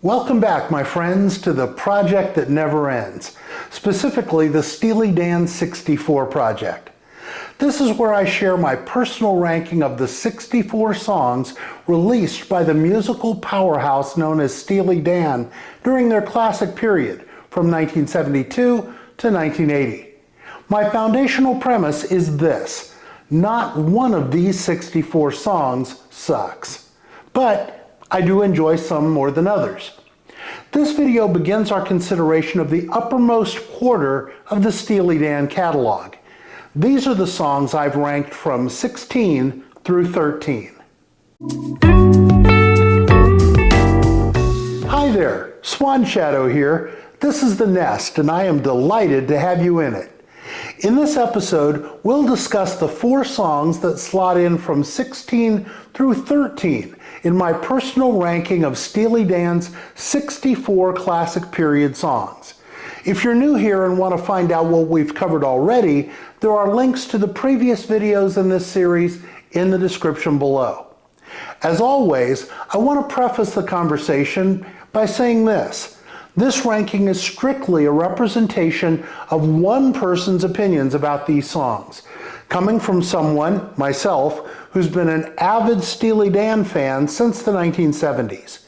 Welcome back, my friends, to the project that never ends, specifically the Steely Dan 64 project. This is where I share my personal ranking of the 64 songs released by the musical powerhouse known as Steely Dan during their classic period from 1972 to 1980. My foundational premise is this: not one of these 64 songs sucks, but I do enjoy some more than others. This video begins our consideration of the uppermost quarter of the Steely Dan catalog. These are the songs I've ranked from 16 through 13. Hi there, Swan Shadow here. This is The Nest, and I am delighted to have you in it. In this episode, we'll discuss the 4 songs that slot in from 16 through 13 in my personal ranking of Steely Dan's 64 classic period songs. If you're new here and want to find out what we've covered already, there are links to the previous videos in this series in the description below. As always, I want to preface the conversation by saying this. This ranking is strictly a representation of one person's opinions about these songs, coming from someone, myself, who's been an avid Steely Dan fan since the 1970s.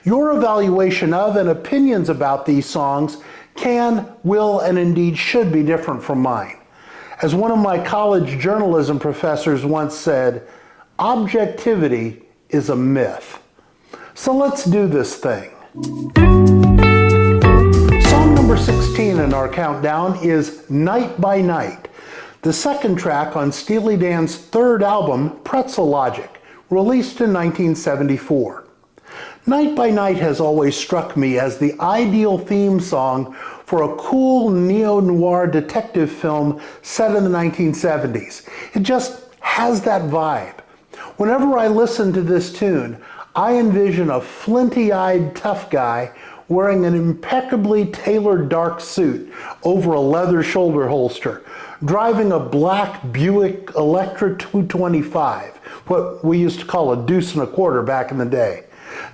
Your evaluation of and opinions about these songs can, will, and indeed should be different from mine. As one of my college journalism professors once said, objectivity is a myth. So let's do this thing. Number 16 in our countdown is Night by Night, the second track on Steely Dan's third album, Pretzel Logic, released in 1974. Night by Night has always struck me as the ideal theme song for a cool neo-noir detective film set in the 1970s. It just has that vibe. Whenever I listen to this tune, I envision a flinty-eyed tough guy wearing an impeccably tailored dark suit over a leather shoulder holster, driving a black Buick Electra 225, what we used to call a deuce and a quarter back in the day,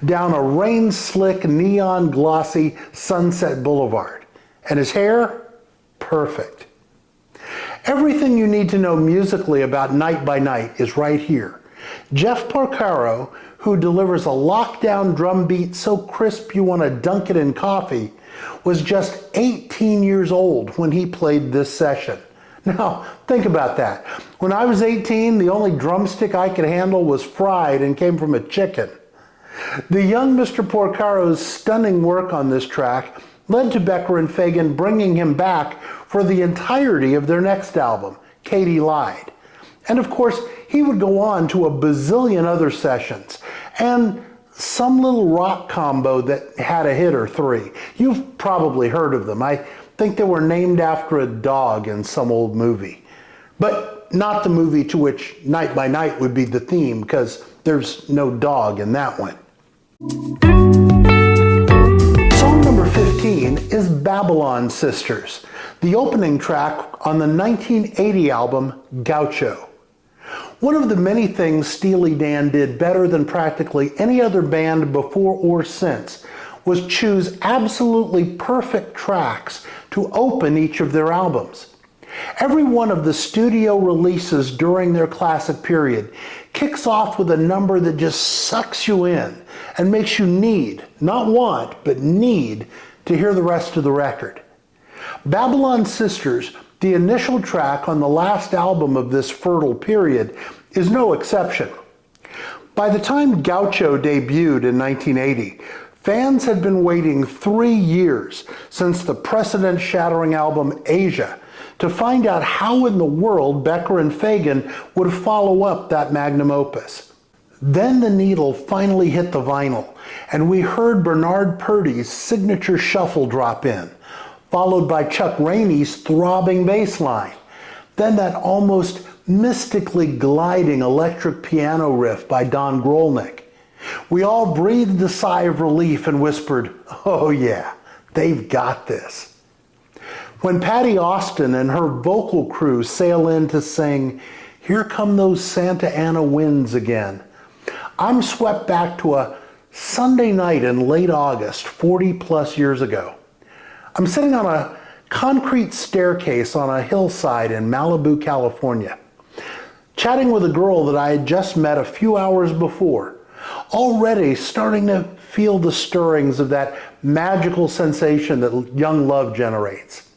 down a rain-slick, neon-glossy Sunset Boulevard. And his hair? Perfect. Everything you need to know musically about Night by Night is right here. Jeff Porcaro, who delivers a lockdown drum beat so crisp you want to dunk it in coffee, was just 18 years old when he played this session. Now, think about that. When I was 18, the only drumstick I could handle was fried and came from a chicken. The young Mr. Porcaro's stunning work on this track led to Becker and Fagen bringing him back for the entirety of their next album, Katy Lied. And of course, he would go on to a bazillion other sessions, and some little rock combo that had a hit or 3. You've probably heard of them. I think they were named after a dog in some old movie. But not the movie to which Night by Night would be the theme, because there's no dog in that one. Song number 15 is Babylon Sisters, the opening track on the 1980 album Gaucho. One of the many things Steely Dan did better than practically any other band before or since was choose absolutely perfect tracks to open each of their albums. Every one of the studio releases during their classic period kicks off with a number that just sucks you in and makes you need, not want, but need to hear the rest of the record. Babylon Sisters, the initial track on the last album of this fertile period, is no exception. By the time Gaucho debuted in 1980, fans had been waiting 3 years since the precedent-shattering album Asia to find out how in the world Becker and Fagen would follow up that magnum opus. Then the needle finally hit the vinyl, and we heard Bernard Purdie's signature shuffle drop in, followed by Chuck Rainey's throbbing bass line. Then that almost mystically gliding electric piano riff by Don Grolnick. We all breathed a sigh of relief and whispered, "Oh yeah, they've got this." When Patty Austin and her vocal crew sail in to sing "Here Come Those Santa Ana Winds Again," I'm swept back to a Sunday night in late August, 40 plus years ago. I'm sitting on a concrete staircase on a hillside in Malibu, California, chatting with a girl that I had just met a few hours before, already starting to feel the stirrings of that magical sensation that young love generates.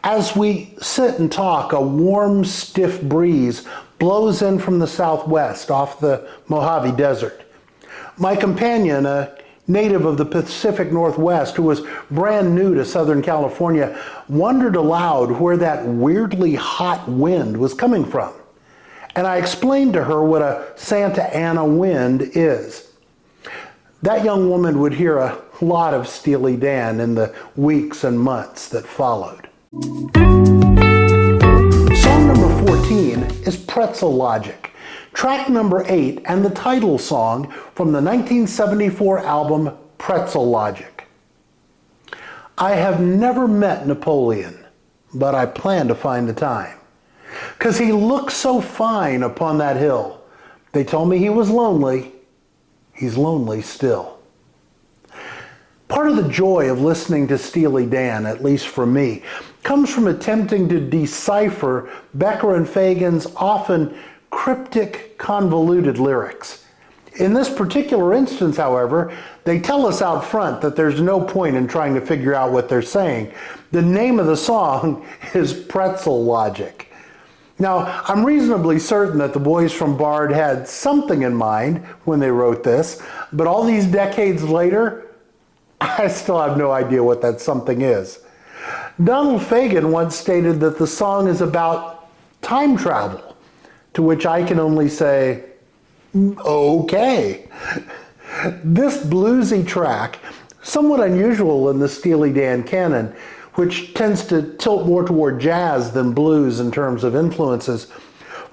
As we sit and talk, a warm, stiff breeze blows in from the southwest off the Mojave Desert. My companion, a native of the Pacific Northwest who was brand new to Southern California, wondered aloud where that weirdly hot wind was coming from. And I explained to her what a Santa Ana wind is. That young woman would hear a lot of Steely Dan in the weeks and months that followed. Song number 14 is Pretzel Logic, track number 8 and the title song from the 1974 album Pretzel Logic. I have never met Napoleon, but I plan to find the time. 'Cause he looked so fine upon that hill. They told me he was lonely. He's lonely still. Part of the joy of listening to Steely Dan, at least for me, comes from attempting to decipher Becker and Fagen's often cryptic, convoluted lyrics. In this particular instance, however, they tell us out front that there's no point in trying to figure out what they're saying. The name of the song is Pretzel Logic. Now, I'm reasonably certain that the boys from Bard had something in mind when they wrote this, but all these decades later, I still have no idea what that something is. Donald Fagen once stated that the song is about time travel, to which I can only say, okay. This bluesy track, somewhat unusual in the Steely Dan canon, which tends to tilt more toward jazz than blues in terms of influences,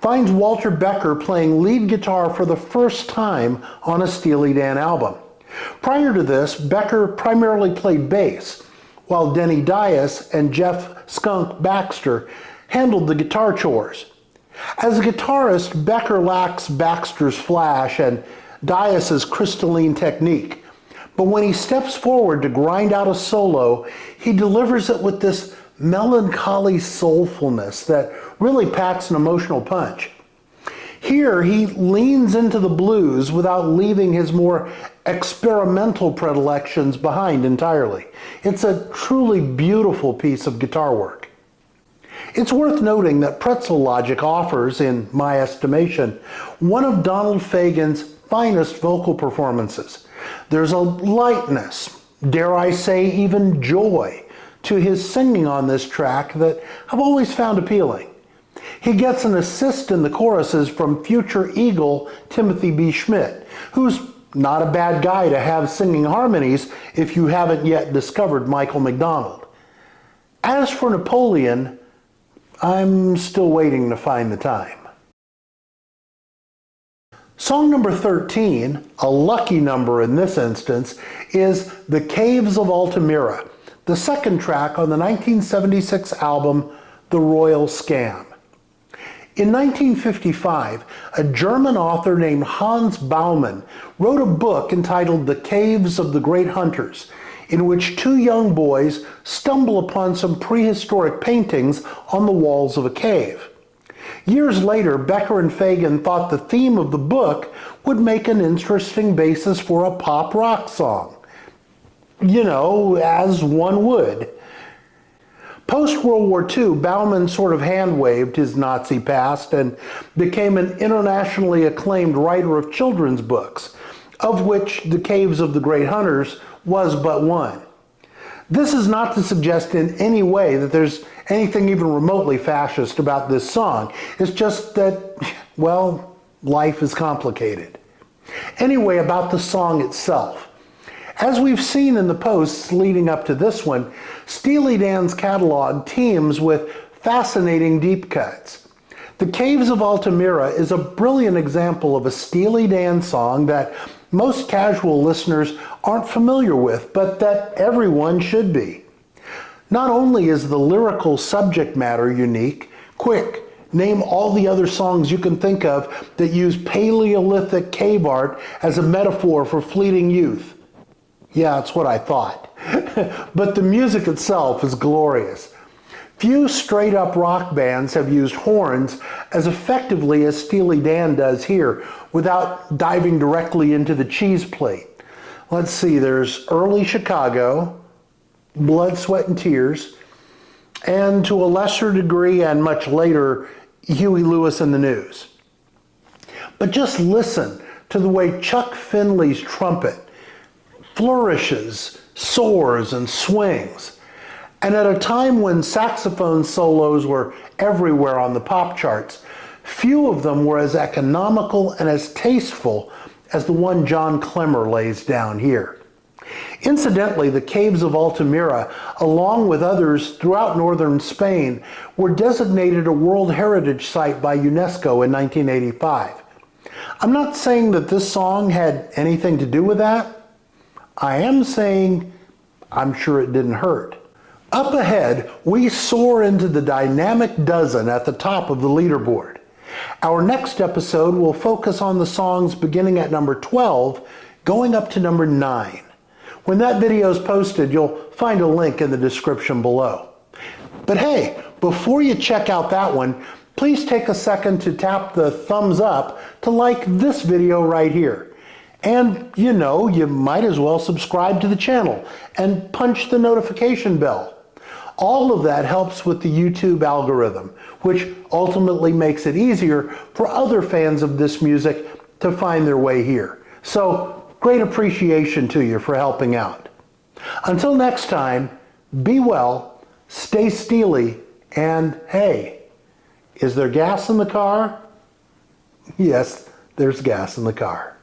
finds Walter Becker playing lead guitar for the first time on a Steely Dan album. Prior to this, Becker primarily played bass, while Denny Dias and Jeff "Skunk" Baxter handled the guitar chores. As a guitarist, Becker lacks Baxter's flash and Dias's crystalline technique. But when he steps forward to grind out a solo, he delivers it with this melancholy soulfulness that really packs an emotional punch. Here, he leans into the blues without leaving his more experimental predilections behind entirely. It's a truly beautiful piece of guitar work. It's worth noting that Pretzel Logic offers, in my estimation, one of Donald Fagen's finest vocal performances. There's a lightness, dare I say even joy, to his singing on this track that I've always found appealing. He gets an assist in the choruses from future Eagle Timothy B. Schmidt, who's not a bad guy to have singing harmonies if you haven't yet discovered Michael McDonald. As for Napoleon, I'm still waiting to find the time. Song number 13, a lucky number in this instance, is The Caves of Altamira, the second track on the 1976 album The Royal Scam. In 1955, a German author named Hans Baumann wrote a book entitled The Caves of the Great Hunters, in which two young boys stumble upon some prehistoric paintings on the walls of a cave. Years later, Becker and Fagen thought the theme of the book would make an interesting basis for a pop rock song. You know, as one would. Post-World War II, Baumann sort of hand-waved his Nazi past and became an internationally acclaimed writer of children's books, of which The Caves of the Great Hunters was but one. This is not to suggest in any way that there's anything even remotely fascist about this song. It's just that, well, life is complicated. Anyway, about the song itself. As we've seen in the posts leading up to this one, Steely Dan's catalog teems with fascinating deep cuts. The Caves of Altamira is a brilliant example of a Steely Dan song that most casual listeners aren't familiar with, but that everyone should be. Not only is the lyrical subject matter unique, quick, Name all the other songs you can think of that use Paleolithic cave art as a metaphor for fleeting youth. Yeah, that's what I thought. But the music itself is glorious. Few straight-up rock bands have used horns as effectively as Steely Dan does here, without diving directly into the cheese plate. Let's see, there's early Chicago, Blood, Sweat, and Tears, and to a lesser degree and much later, Huey Lewis and the News. But just listen to the way Chuck Findley's trumpet flourishes, soars, and swings. And at a time when saxophone solos were everywhere on the pop charts, few of them were as economical and as tasteful as the one John Clemmer lays down here. Incidentally, the caves of Altamira, along with others throughout northern Spain, were designated a World Heritage Site by UNESCO in 1985. I'm not saying that this song had anything to do with that. I am saying I'm sure it didn't hurt. Up ahead, we soar into the dynamic dozen at the top of the leaderboard. Our next episode will focus on the songs beginning at number 12, going up to number 9. When that video is posted, you'll find a link in the description below. But hey, before you check out that one, please take a second to tap the thumbs up to like this video right here. And you know, you might as well subscribe to the channel and punch the notification bell. All of that helps with the YouTube algorithm, which ultimately makes it easier for other fans of this music to find their way here. So, great appreciation to you for helping out. Until next time, be well, stay steely, and hey, is there gas in the car? Yes, there's gas in the car.